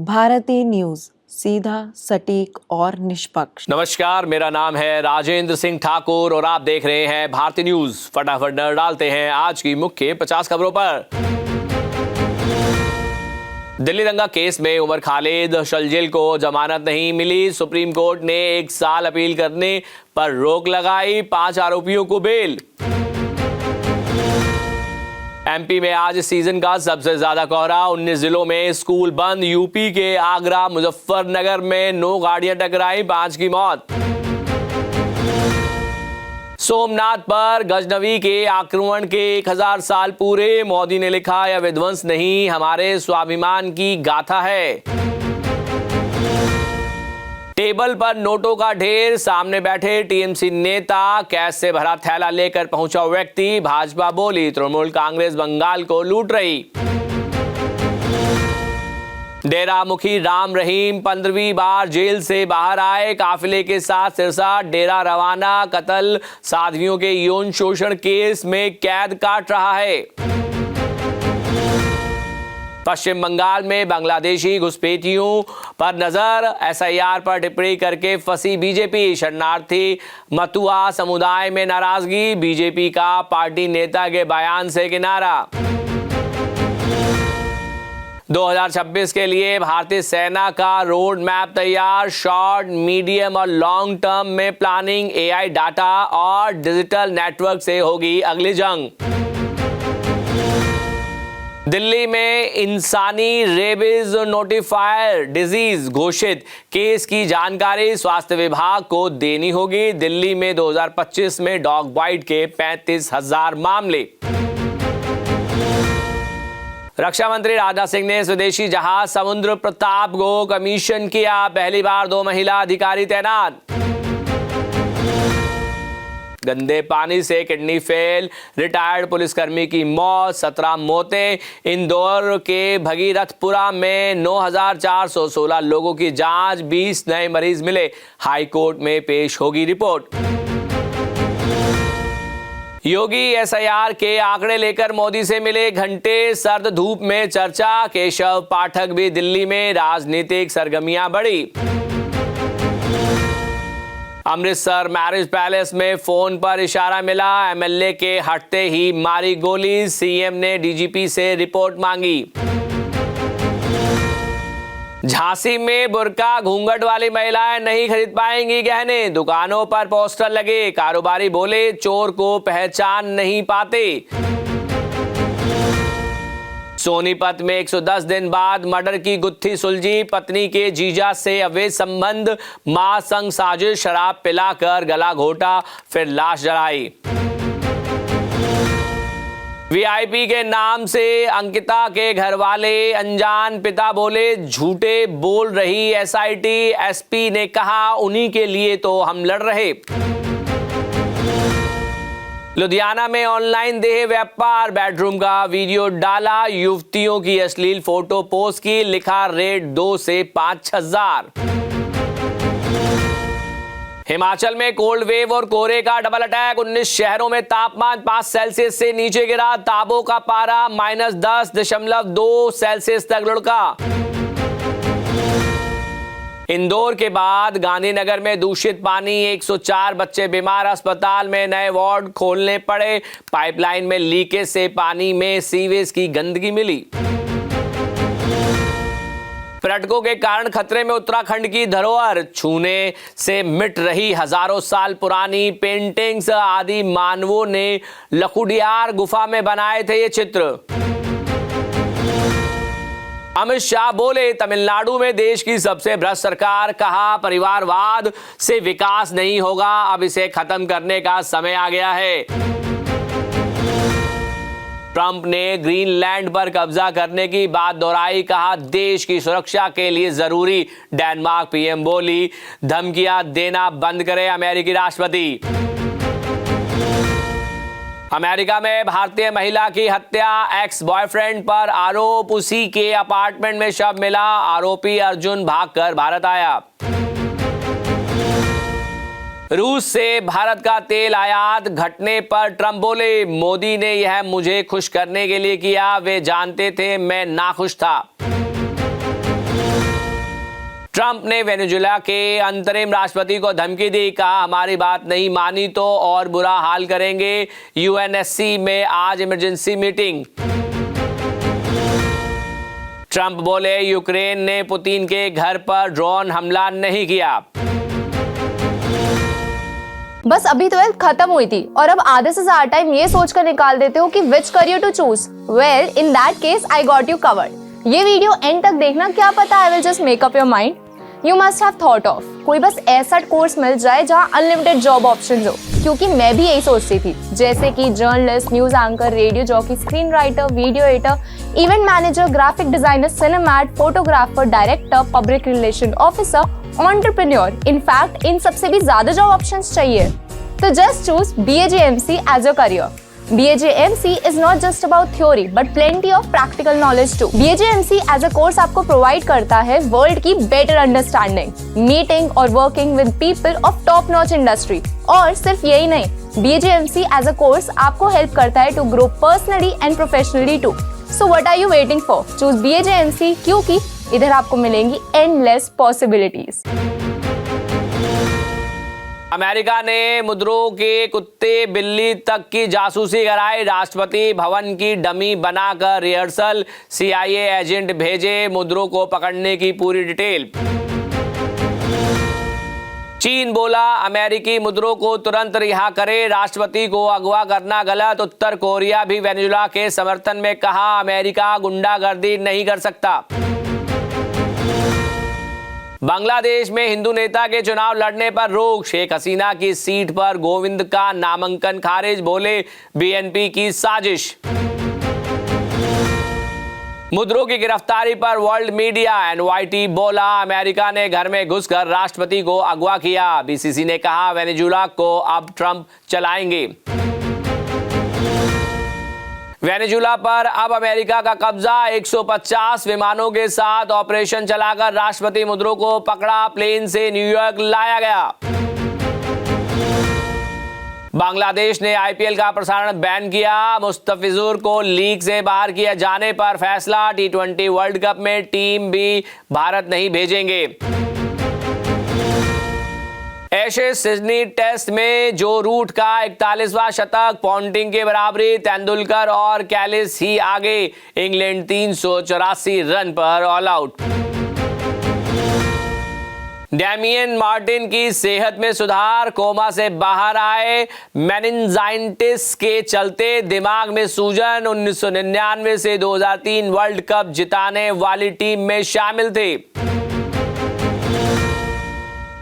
भारतीय न्यूज, सीधा, सटीक और निष्पक्ष। नमस्कार, मेरा नाम है राजेंद्र सिंह ठाकुर और आप देख रहे हैं भारतीय न्यूज। फटाफट नजर डालते हैं आज की मुख्य 50 खबरों पर। दिल्ली दंगा केस में उमर खालिद शलजिल को जमानत नहीं मिली। सुप्रीम कोर्ट ने 1 साल अपील करने पर रोक लगाई। 5 आरोपियों को बेल। एमपी में आज सीजन का सबसे ज्यादा कोहरा। 19 जिलों में स्कूल बंद। यूपी के आगरा मुजफ्फरनगर में 9 गाड़ियां टकराई, 5 की मौत। सोमनाथ पर गजनवी के आक्रमण के 1000 साल पूरे। मोदी ने लिखा, यह विध्वंस नहीं, हमारे स्वाभिमान की गाथा है। टेबल पर नोटों का ढेर। सामने बैठे टीएमसी नेता। कैश से भरा थैला लेकर पहुंचा व्यक्ति। भाजपा बोली, तृणमूल कांग्रेस बंगाल को लूट रही। डेरा मुखी राम रहीम 15वीं बार जेल से बाहर आए। काफिले के साथ सिरसा डेरा रवाना। कत्ल साध्वियों के यौन शोषण केस में कैद काट रहा है। पश्चिम बंगाल में बांग्लादेशी घुसपैठियों पर नजर। एसआईआर पर टिप्पणी करके फंसी बीजेपी। शरणार्थी मतुआ समुदाय में नाराजगी। बीजेपी का पार्टी नेता के बयान से किनारा। 2026 के लिए भारतीय सेना का रोड मैप तैयार। शॉर्ट, मीडियम और लॉन्ग टर्म में प्लानिंग। एआई डाटा और डिजिटल नेटवर्क से होगी अगली जंग। दिल्ली में इंसानी रेबीज नोटिफायर डिजीज घोषित। केस की जानकारी स्वास्थ्य विभाग को देनी होगी। दिल्ली में 2025 में डॉग बाइट के 35,000 मामले। रक्षा मंत्री राजनाथ सिंह ने स्वदेशी जहाज समुद्र प्रताप को कमीशन किया। पहली बार 2 महिला अधिकारी तैनात। गंदे पानी से किडनी फेल, रिटायर्ड पुलिसकर्मी की मौत। 17 मौतें। इंदौर के भगीरथपुरा में 9,416 लोगों की जांच। 20 नए मरीज मिले। हाई कोर्ट में पेश होगी रिपोर्ट। योगी एसआईआर के आंकड़े लेकर मोदी से मिले। घंटे सर्द धूप में चर्चा। केशव पाठक भी दिल्ली में। राजनीतिक सरगर्मियां बढ़ी। अमृतसर मैरिज पैलेस में फोन पर इशारा मिला। एमएलए के हटते ही मारी गोली। सीएम ने डीजीपी से रिपोर्ट मांगी। झांसी में बुर्का घूंघट वाली महिलाएं नहीं खरीद पाएंगी गहने। दुकानों पर पोस्टर लगे। कारोबारी बोले, चोर को पहचान नहीं पाते। सोनीपत में 110 दिन बाद मर्डर की गुत्थी सुलझी। पत्नी के जीजा से अवैध संबंध। मां संग साजिश। शराब पिलाकर गला घोटा, फिर लाश जलाई। वीआईपी के नाम से अंकिता के घर वाले अनजान। पिता बोले, झूठे बोल रही एसआईटी। एसपी ने कहा, उन्हीं के लिए तो हम लड़ रहे। लुधियाना में ऑनलाइन देह व्यापार। बेडरूम का वीडियो डाला। युवतियों की अश्लील फोटो पोस्ट की। लिखा, रेट 2 से 5,000। हिमाचल में कोल्ड वेव और कोहरे का डबल अटैक। 19 शहरों में तापमान 5 सेल्सियस से नीचे गिरा। ताबो का पारा -10.2 सेल्सियस तक लुढ़का। इंदौर के बाद गांधीनगर में दूषित पानी। 104 बच्चे बीमार। अस्पताल में नए वार्ड खोलने पड़े। पाइपलाइन में लीकेज से पानी में सीवेज की गंदगी मिली। पर्यटकों के कारण खतरे में उत्तराखंड की धरोहर। छूने से मिट रही हजारों साल पुरानी पेंटिंग्स। आदि मानवों ने लकुडियार गुफा में बनाए थे ये चित्र। अमित शाह बोले, तमिलनाडु में देश की सबसे भ्रष्ट सरकार। कहा, परिवारवाद से विकास नहीं होगा, अब इसे खत्म करने का समय आ गया है। ट्रंप ने ग्रीनलैंड पर कब्जा करने की बात दोहराई। कहा, देश की सुरक्षा के लिए जरूरी। डेनमार्क पीएम बोली, धमकियां देना बंद करे अमेरिकी राष्ट्रपति। अमेरिका में भारतीय महिला की हत्या। एक्स बॉयफ्रेंड पर आरोप। उसी के अपार्टमेंट में शव मिला। आरोपी अर्जुन भागकर भारत आया। रूस से भारत का तेल आयात घटने पर ट्रंप बोले, मोदी ने यह मुझे खुश करने के लिए किया, वे जानते थे मैं नाखुश था। ट्रंप ने वेनेजुएला के अंतरिम राष्ट्रपति को धमकी दी, कहा हमारी बात नहीं मानी तो और बुरा हाल करेंगे। यूएनएससी में आज इमरजेंसी मीटिंग। ट्रंप बोले यूक्रेन ने पुतिन के घर पर ड्रोन हमला नहीं किया। बस अभी 12th खत्म हुई थी और अब आधे से ज्यादा टाइम ये सोचकर निकाल देते हो कि which career to choose. Well in that case I got you covered. ये वीडियो एंड तक देखना, क्या पता I will just make up your mind. You must have thought of कोई बस ऐसा कोर्स मिल जाए जहाँ अनलिमिटेड जॉब ऑप्शन हो, क्योंकि मैं भी यही सोचती थी, जैसे कि journalist, news anchor, radio jockey, screen writer, video editor, event manager, graphic designer, cinematographer, director, public relation officer, entrepreneur. In fact इन सबसे भी ज्यादा जॉब ऑप्शंस चाहिए। तो just choose BAJMC as your career. BAJMC is not just about theory but plenty of practical knowledge too. BAJMC as a course आपको provide करता है world की better understanding, meeting और working with people of top notch industry। और सिर्फ यही नहीं, BAJMC as a course आपको help करता है to grow personally and professionally too. So what are you waiting for? Choose BAJMC क्योंकि इधर आपको मिलेंगी endless possibilities। अमेरिका ने मुद्रों के कुत्ते बिल्ली तक की जासूसी कराई। राष्ट्रपति भवन की डमी बनाकर रिहर्सल, CIA एजेंट भेजे मुद्रों को पकड़ने की पूरी डिटेल। चीन बोला अमेरिकी मुद्रों को तुरंत रिहा करे, राष्ट्रपति को अगवा करना गलत। उत्तर कोरिया भी वेनेजुएला के समर्थन में, कहा अमेरिका गुंडागर्दी नहीं कर सकता। बांग्लादेश में हिंदू नेता के चुनाव लड़ने पर रोक, शेख हसीना की सीट पर गोविंद का नामांकन खारिज, बोले BNP की साजिश। मुद्रों की गिरफ्तारी पर वर्ल्ड मीडिया NYT बोला अमेरिका ने घर में घुसकर राष्ट्रपति को अगवा किया। BCC ने कहा वेनेजुएला को अब ट्रंप चलाएंगे। वेनेजुएला पर अब अमेरिका का कब्जा, 150 विमानों के साथ ऑपरेशन चलाकर राष्ट्रपति मुद्रों को पकड़ा, प्लेन से न्यूयॉर्क लाया गया। बांग्लादेश ने IPL का प्रसारण बैन किया, मुस्तफिजुर को लीग से बाहर किए जाने पर फैसला। T20 वर्ल्ड कप में टीम भी भारत नहीं भेजेंगे। एशेज सिडनी टेस्ट में जो रूट का 41वां शतक, पॉन्टिंग के बराबरी, तेंदुलकर और कैलिस ही आगे। इंग्लैंड 384 रन पर ऑल आउट। डैमियन मार्टिन की सेहत में सुधार, कोमा से बाहर आए। मेनिंजाइटिस के चलते दिमाग में सूजन, 1999 से 2003 वर्ल्ड कप जिताने वाली टीम में शामिल थे।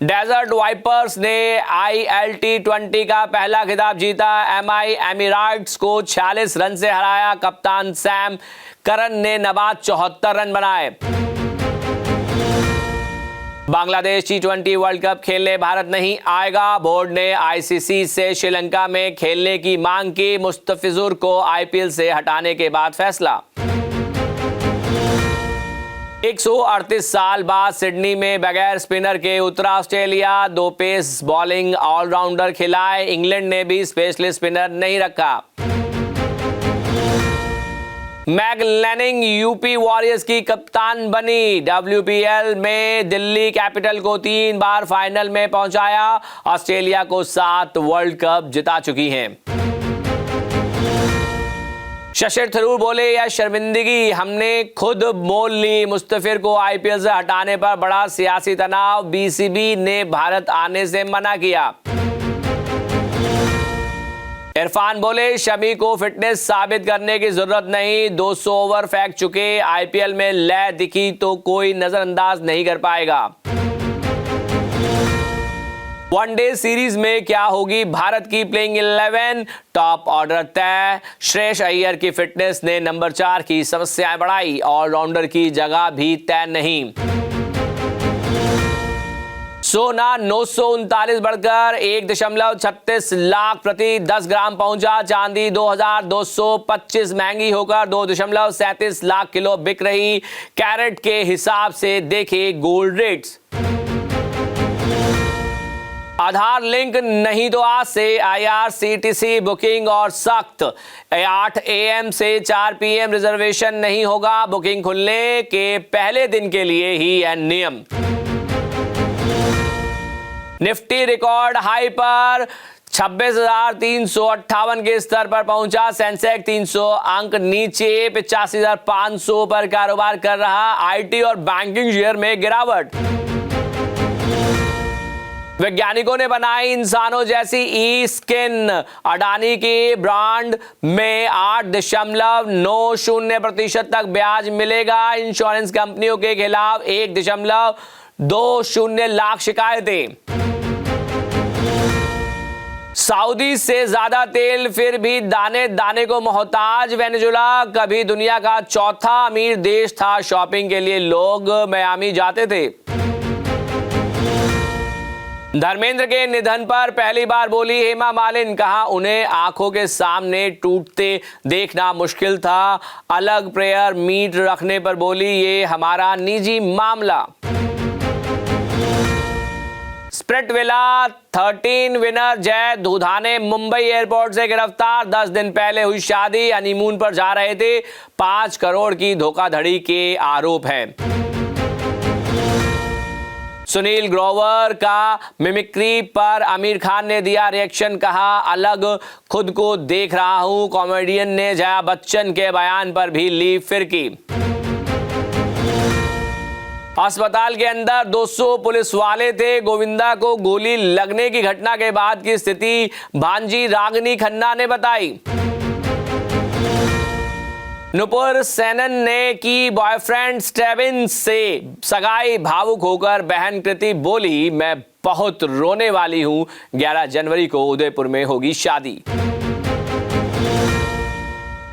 डेजर्ट वाइपर्स ने ILT20 का पहला खिताब जीता, MI एमिरेट्स को 46 रन से हराया। कप्तान सैम करन ने नबाद 74 रन बनाए। बांग्लादेश T20 वर्ल्ड कप खेलने भारत नहीं आएगा, बोर्ड ने ICC से श्रीलंका में खेलने की मांग की। मुस्तफिजुर को IPL से हटाने के बाद फैसला। 138 साल बाद सिडनी में बगैर स्पिनर के उतरा ऑस्ट्रेलिया, 2 पेस बॉलिंग ऑलराउंडर खिलाए। इंग्लैंड ने भी स्पेशलिस्ट स्पिनर नहीं रखा। मैग लैनिंग यूपी वॉरियर्स की कप्तान बनी। WPL में दिल्ली कैपिटल को 3 बार फाइनल में पहुंचाया। ऑस्ट्रेलिया को 7 वर्ल्ड कप जिता चुकी हैं। शशिर थरूर बोले यह शर्मिंदगी हमने खुद मोल ली। मुस्तफिर को IPL से हटाने पर बड़ा सियासी तनाव, BCB ने भारत आने से मना किया। इरफान बोले शमी को फिटनेस साबित करने की जरूरत नहीं, 200 ओवर फेंक चुके, IPL में लय दिखी तो कोई नजरअंदाज नहीं कर पाएगा। वनडे सीरीज में क्या होगी भारत की प्लेइंग 11, टॉप ऑर्डर तय। श्रेयस अय्यर की फिटनेस ने नंबर 4 की समस्याएं बढ़ाई, ऑलराउंडर की जगह भी तय नहीं। सोना 939 बढ़कर 1.36 लाख प्रति 10 ग्राम पहुंचा। चांदी 2225 महंगी होकर 2.37 लाख किलो बिक रही। कैरेट के हिसाब से देखे गोल्ड रेट्स। आधार लिंक नहीं तो आज से IRCTC बुकिंग और सख्त, 8 AM से 4 PM रिजर्वेशन नहीं होगा। बुकिंग खुलने के पहले दिन के लिए ही है नियम। निफ्टी रिकॉर्ड हाई पर 26,358 के स्तर पर पहुंचा। सेंसेक्स 300 अंक नीचे 85,500 पर कारोबार कर रहा। आईटी और बैंकिंग शेयर में गिरावट। वैज्ञानिकों ने बनाई इंसानों जैसी ई स्किन। अडानी की ब्रांड में 8.90% तक ब्याज मिलेगा। इंश्योरेंस कंपनियों के खिलाफ 1.20 लाख शिकायतें। सऊदी से ज्यादा तेल फिर भी दाने दाने को मोहताज। वेनेजुला कभी दुनिया का चौथा अमीर देश था। शॉपिंग के लिए लोग मियामी जाते थे। धर्मेंद्र के निधन पर पहली बार बोली हेमा मालिनी। कहा उन्हें आंखों के सामने टूटते देखना मुश्किल था। अलग प्रेयर मीट रखने पर बोली ये हमारा निजी मामला। स्प्रिट विला 13 विनर जय धूधाने मुंबई एयरपोर्ट से गिरफ्तार। 10 दिन पहले हुई शादी, हनीमून पर जा रहे थे। 5 करोड़ की धोखाधड़ी के आरोप हैं। सुनील ग्रोवर का मिमिक्री पर आमिर खान ने दिया रिएक्शन। कहा अलग खुद को देख रहा हूं। कॉमेडियन ने जया बच्चन के बयान पर भी ली फिरकी। अस्पताल के अंदर 200 पुलिस वाले थे। गोविंदा को गोली लगने की घटना के बाद की स्थिति भांजी रागिनी खन्ना ने बताई। नुपुर सेनन ने की बॉयफ्रेंड स्टेविन से सगाई। भावुक होकर बहन कृति बोली मैं बहुत रोने वाली हूं। 11 जनवरी को उदयपुर में होगी शादी।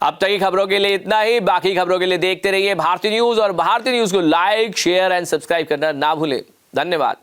अब तक की खबरों के लिए इतना ही। बाकी खबरों के लिए देखते रहिए भारतीय न्यूज और भारतीय न्यूज को लाइक शेयर एंड सब्सक्राइब करना ना भूलें। धन्यवाद।